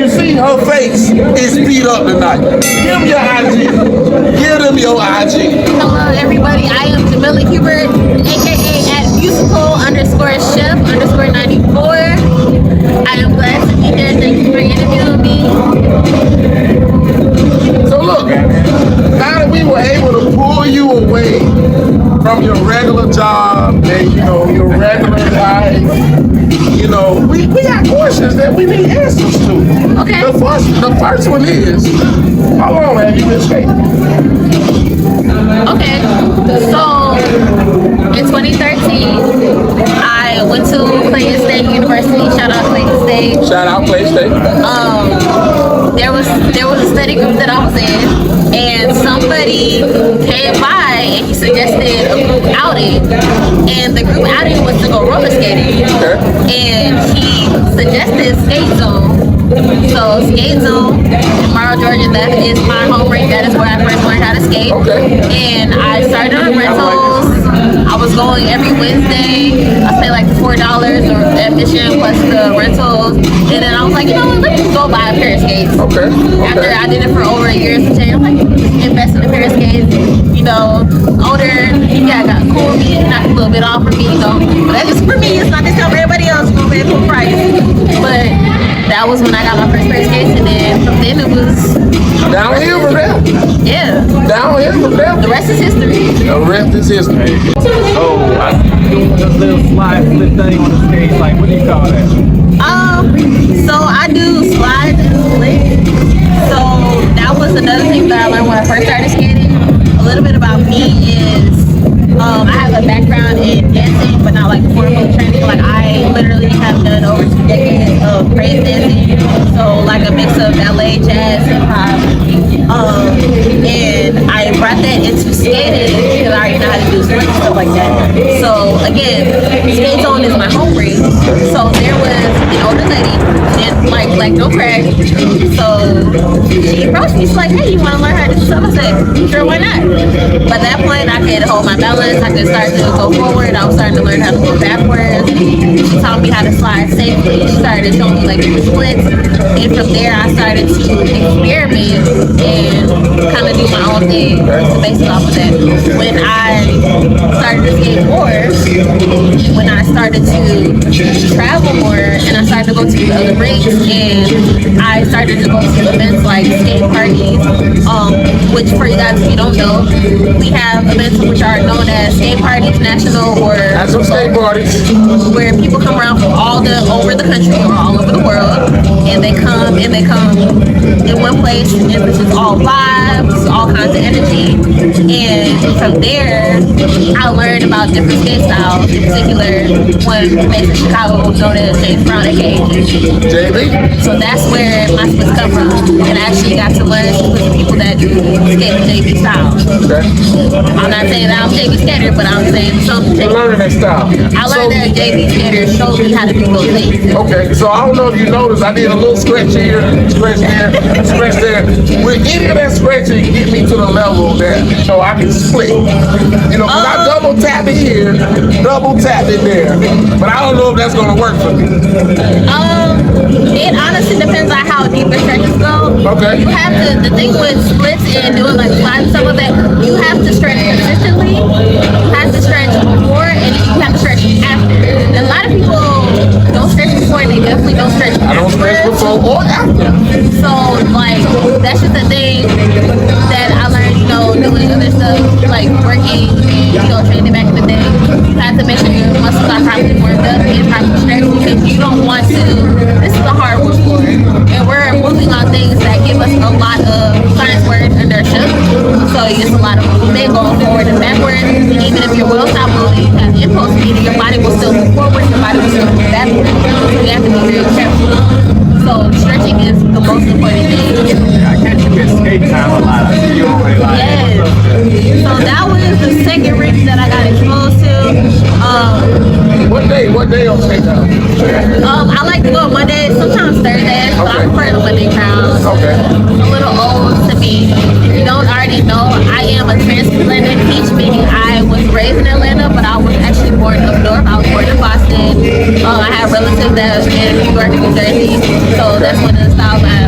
you see, her face is beat up tonight. Give them your IG. Give them your IG. Hello, everybody. I am Jamila'S, aka at musical_chef_94. I am glad to be here. Thank you for interviewing me. So look, now that we were able to pull you away from your regular job and your regular life, we got questions that we need answers to. Okay. The first one is, how long have you been skating? Okay, so in 2013, I went to Clayton State University. Shout out Clayton State. Shout out Clayton State. There was a study group that I was in, and somebody came by and he suggested a group outing, and the group outing was to go roller skating. Okay. And he suggested Skate Zone. So Skate Zone in Morrow, Georgia, that is my home rink. That is where I first learned how to skate. Okay. And I started on rentals. I was going every Wednesday. I paid like $4 or admission plus the rentals. And then I was like, let me just go buy a pair of skates. Okay. After I did it for over a year and change, I'm like, invest in a pair of skates. Older, got cool me, knocked a little bit off for me, But that's just for me. It's not to tell everybody else you're gonna pay full price. But that was when I got my first pair of skates, and then from then it was downhill from there. Yeah. Downhill from there. The rest is history. The rest is history. Oh, I see you doing this little slide flip thing on the skate. Like, what do you call that? So I do slides and splits. So that was another thing that I learned when I first started skating. A little bit about me is I have a background in dancing, but not like formal training. Like I literally have done over 2 decades of praise dancing. So like a mix of ballet, jazz, hip hop. And I brought that into skating because I already know how to do splits and stuff like that. So again, Skate Zone is my home rink. So there was an older lady, and like no crack. So she approached me. She's like, "Hey, you want to learn how to do something?" I said, "Sure, why not?" But at that point, I could hold my balance. I could start to go forward. I was starting to learn how to go backwards. She taught me how to slide safely. She started showing me like the splits, and from there, I started to experiment and kind of do my own thing to base it off of that. When I started to skate more, when I started to travel more, and I started to go to the other rinks, and I started to go to events like skate parties, which for you guys if you don't know, we have events which are known as skate parties, national or national skate parties, where people come around from all over the country or all over the world, and they come in one place, and this is all vibes, all kinds of energy. And from there, I learned about different skate styles. In particular, one place in Chicago known as James Brown, aka JB. So that's where my splits come from, and I actually got to learn with the people that do skate the JB style. Okay. I'm not saying that I'm a JB skater, but I'm saying something. Learning that style. I learned that JB skaters showed me how to do those things. Okay, so I don't know if you noticed, I did a little stretch here, stretch there, stretch there. With any of that stretching, get me to the level that I can split. I double tap it here, double tap it there. But I don't know if that's gonna work for me. It honestly depends on how deep the stretches go. Okay. You have to, the thing with splits and doing like slides and stuff like that, you have to stretch consistently, you have to stretch before, and you have to stretch after. And a lot of people don't stretch before, and they definitely don't stretch after. I don't stretch before or after. So like, that's just the thing that I learned, doing other stuff, like working, training back in the day. You have to make sure your muscles are properly warmed up and properly stretched, because you don't want to, this is a hardwood floor, and we're moving on things that give us a lot of science word inertia. So it's a lot of movement going forward and backwards. And even if your wheels stop moving, you have impulse, meaning your body will still move forward, your body will still move backwards. So you have to be very careful. So stretching is the most important thing. I catch you at skate time a lot. I see you always like. Yes. So that was the second rink that I got exposed to. What day on skate time? I like to go Mondays, sometimes Thursdays, but I prefer the Monday crowd. Okay. A little old to me. If you don't already know, I am a transplanted peach, meaning I was raised in Atlanta, but I was actually born up north. I was born in Boston. I have relatives that are in New York and New Jersey, so that's one of the styles I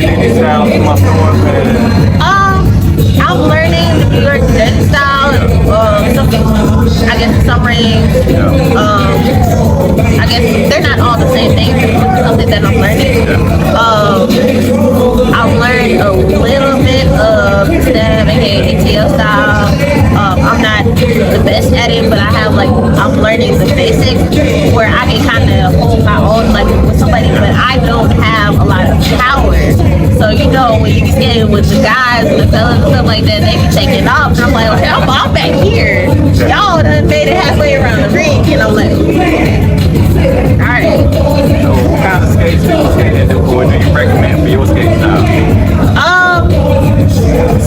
any styles from my stores, man? I'm learning the New York dirty style. I guess some rings. I guess they're not all the same thing. It's something that I'm learning. I've learned a little bit of stab and ATL style. I'm not the best at it, but I'm learning the basics where I can kind of hold my own like with somebody, but I don't have a lot of power. So when you be skating with the guys and the fellas and stuff like that, they be taking off, and I'm like, okay, I'm back here. Y'all done made it halfway around the ring, and I'm like, all right. So what kind of skates do you skate at? What do you recommend for your skate style?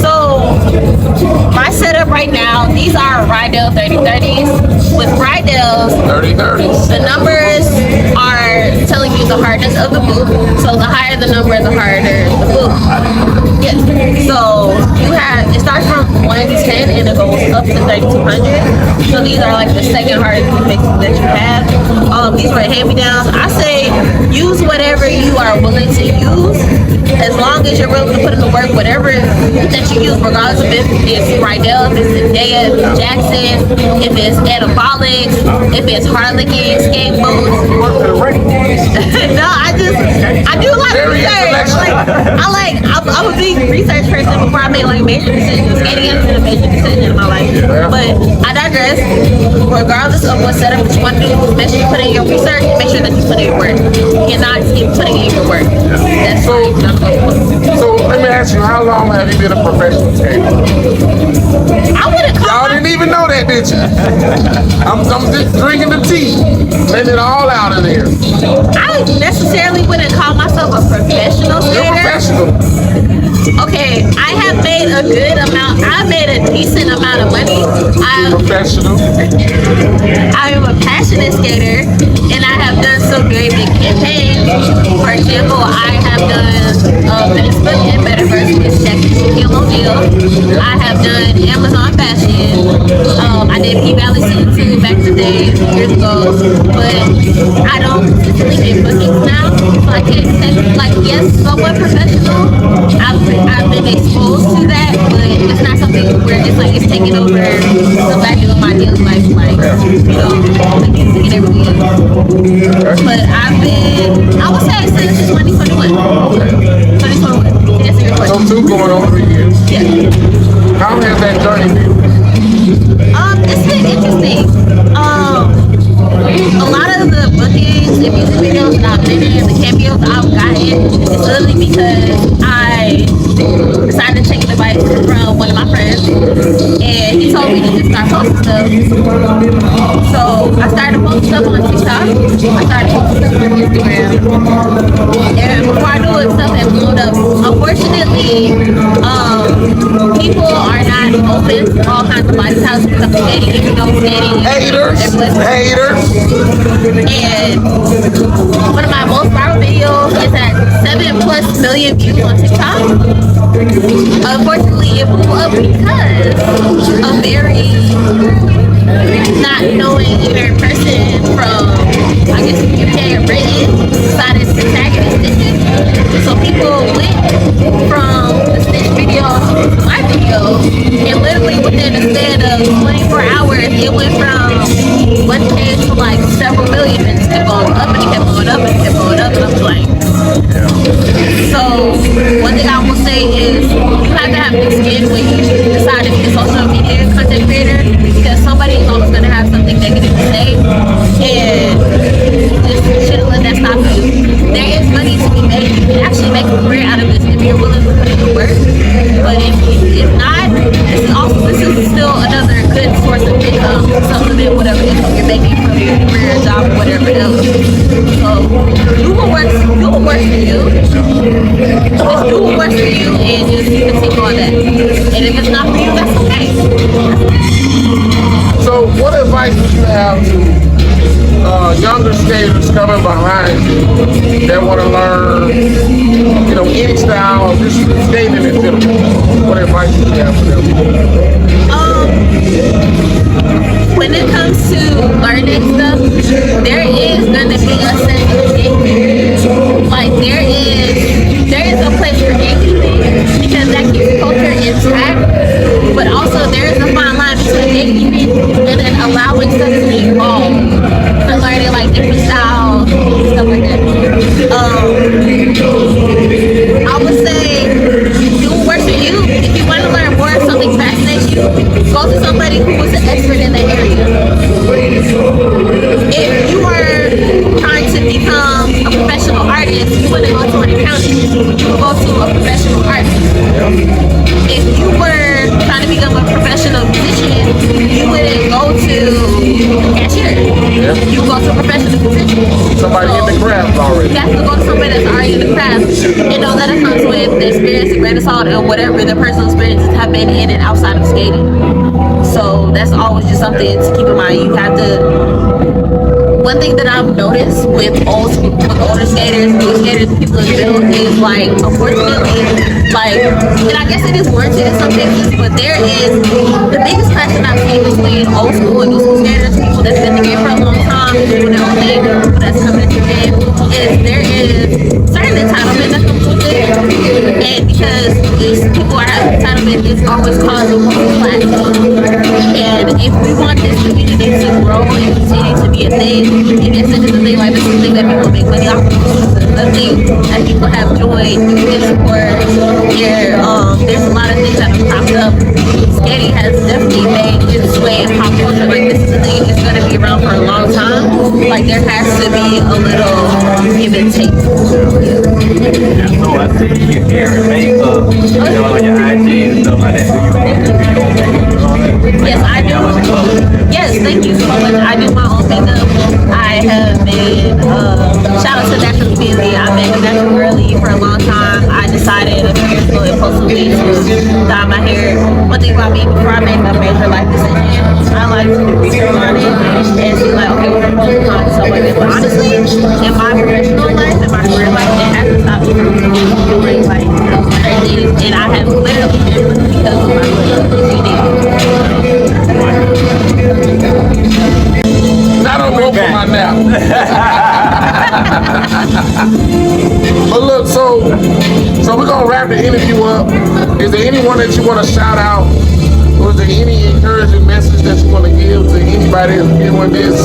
So my setup right now, these are Rydell 3030s. With Rydell's, 30-30s. the numbers are telling you the hardness of the boot. So the higher the number, the harder the boot. Yes. So it starts from 110 and it goes up to 3200. So these are like the second hardest mixes that you have. These were hand-me-downs. I say use whatever you are willing to use. As long as you're willing to put in the work, whatever that you use, regardless of if it's Rydell, if it's Zendaya, Jackson, if it's Anabolics, if it's Harlequin, skate boots. No, I do like research. I'm a big research person before I make like major decisions. Skating has been a major decision in my life. But I digress. Regardless of what setup that you want to do, make sure you put in your research and make sure that you put in your work. You cannot skip putting in your work. That's So let me ask you, how long have you been a professional skater? I wouldn't call Y'all didn't even know that, did you? I'm just drinking the tea, letting it all out of there. I necessarily wouldn't call myself a professional You're skater. professional. Okay, I have made a good amount. I made a decent amount of money. Professional. I am a passionate skater, and I have done some very big campaigns. For example, I have done Facebook and Metaverse with Shaquille O'Neal. I have done Amazon Fashion. I did P-Valley Season 2 back in the day, years ago. But I don't consistently get bookings now, so I can't say, yes, somewhat professional. I've been exposed to that, but it's not something where it's taking over the value of my daily life, taking everything else. But I would say since 2021. 2021. To answer your question. So 2 going on 3 years. Yeah. How has that journey been? It's been interesting. A lot of the bookings and music videos that I've been in, the cameos I've gotten, is literally because I decided to take advice from one of my friends, and he told me to just start posting stuff. So I started posting stuff on TikTok. I started posting stuff on Instagram, and before I knew it, stuff had blown up. Unfortunately, people are not open to all kinds of lifestyles because of skating, even though skating Haters. And one of my most viral videos is at 7+ million views on TikTok. Unfortunately, it blew up because a very not knowing either person from, I guess, UK or Britain decided to tag it as stitches. So people went from the stitch video to my video, and literally within a span of 24 hours, it went from 1 day to like several million, and it kept going up and it kept going up and it kept going up, and I'm like, so one thing I will say is you have to have thick skin when you decide to be a social media content creator, because somebody is always going to have something negative to say, and just shouldn't let that stop you. There is money to be made. You can actually make a career out of this if you're willing to put in the work. But if not, this is still another good source of income, supplement whatever income you're making from your career, job, or whatever else. So do what works for you. Just do what works for you and just continue on that. And if it's not for you, that's okay. So what advice would you have to younger skaters coming behind you that want to learn, any style of just skating in general? What advice would you have for them? When it comes to learning stuff, there is gonna be a sense of getting. Like there is a place you go to a professional position. Somebody in the craft already. You have to go to somebody that's already in the craft. You know, that it comes with the experience, the grain of salt, and whatever the personal experiences have been in and outside of skating. So that's always just something to keep in mind. You have to. One thing that I've noticed with older skaters, new skaters, people in general, is like, unfortunately, like, and I guess it is warranted in some cases, but there is the biggest clash that I've seen between old school and new school skaters, people that's been in the game for a long time, doing their own thing, people that's coming into the game, is there is certain entitlement that comes with it, and because these people are having entitlement, it's always causing clash. And if we want this community to grow and continue to be a thing, and yes, it is a thing, like this is a thing that people make money off of, a thing that people have joy and support. There's a lot of things that have popped up. Skating has definitely made its way in pop culture. Like, this is a thing that's going to be around for a long time. Like, there has to be a little give and take. Yeah, so I see you hair and makeup, you know, on your IG and stuff like that. Yes, I do. Yes, thank you so much. I do my own makeup. I have been, shout out to Natural Community. I've been a natural girly for a long time. I decided a few years ago impulsively to dye my hair. One thing about me, before I make a major life decision, I like to do research on it and see like, okay, what are pros and cons and stuff like that. But honestly, in my professional life, in my career life, it hasn't stopped me from doing like those great things. And I have literally been because of my Not on rope for my nap. But look, so we're gonna wrap the interview up. Is there anyone that you want to shout out, or is there any encouraging message that you want to give to anybody that's doing this?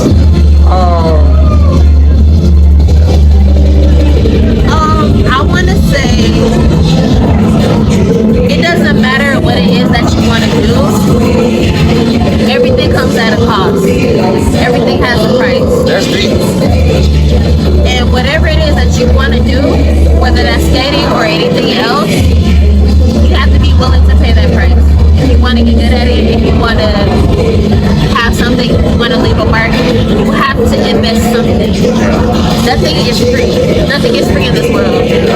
I want to say it doesn't matter what it is that you want to do. Everything comes at a cost. Everything has a price. That's deep. And whatever it is that you want to do, whether that's skating or anything else, you have to be willing to pay that price. If you want to get good at it, if you want to have something, if you want to leave a mark, you have to invest something. Nothing is free. Nothing is free in this world.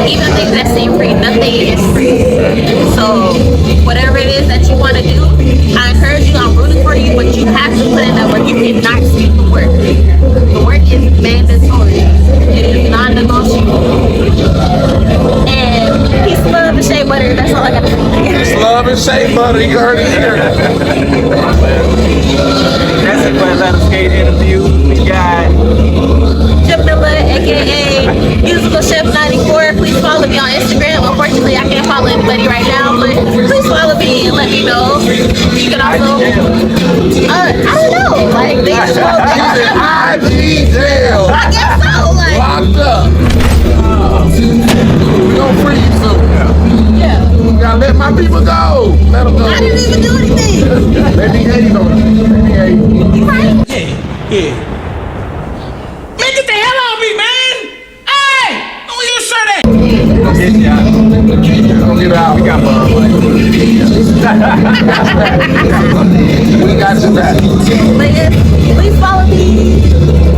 Even things that seem free, nothing is free. So whatever it is that you want to do, I encourage you, I'm rooting for you, but you have to put in that work. You cannot skip the work. The work is mandatory. It is non-negotiable. And peace, love, and shea butter. That's all I got to say. It's love and shea butter. You heard it here. That's it for another skate interview. We got Jamila, aka Musical Chef 94. Please follow me on Instagram. Unfortunately, I can't follow anybody right now, but please follow me and let me know. You can also, I don't know, like they just wrote IG jail. I guess so, like Locked up. We gonna free you soon. yeah. You gotta let my people go. Let them go. I didn't even do anything. Let me hate on you. Let me hate. You right? Yeah. Man, get the hell off me, man! Hey! Don't you sure that? this y'all. Don't get out. We got Bob. We got you back. But yes, please follow me,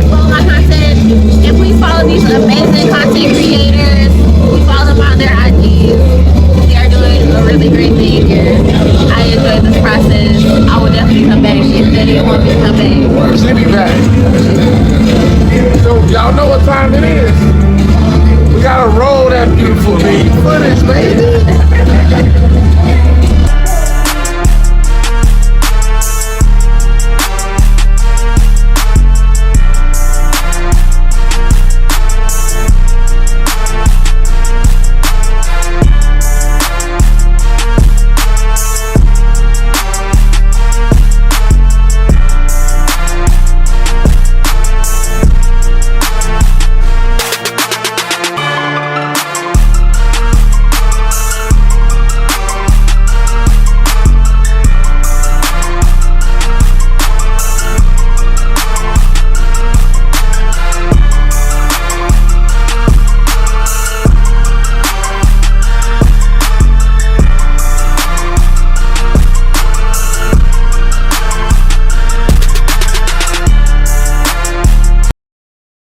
follow my content, and please follow these amazing content creators. Please follow them on their IGs. They are doing a really great thing here. I enjoyed this process. I will definitely come back if they didn't want me to come back. She'll be back. So y'all know what time it is. We gotta roll that beautiful footage, baby.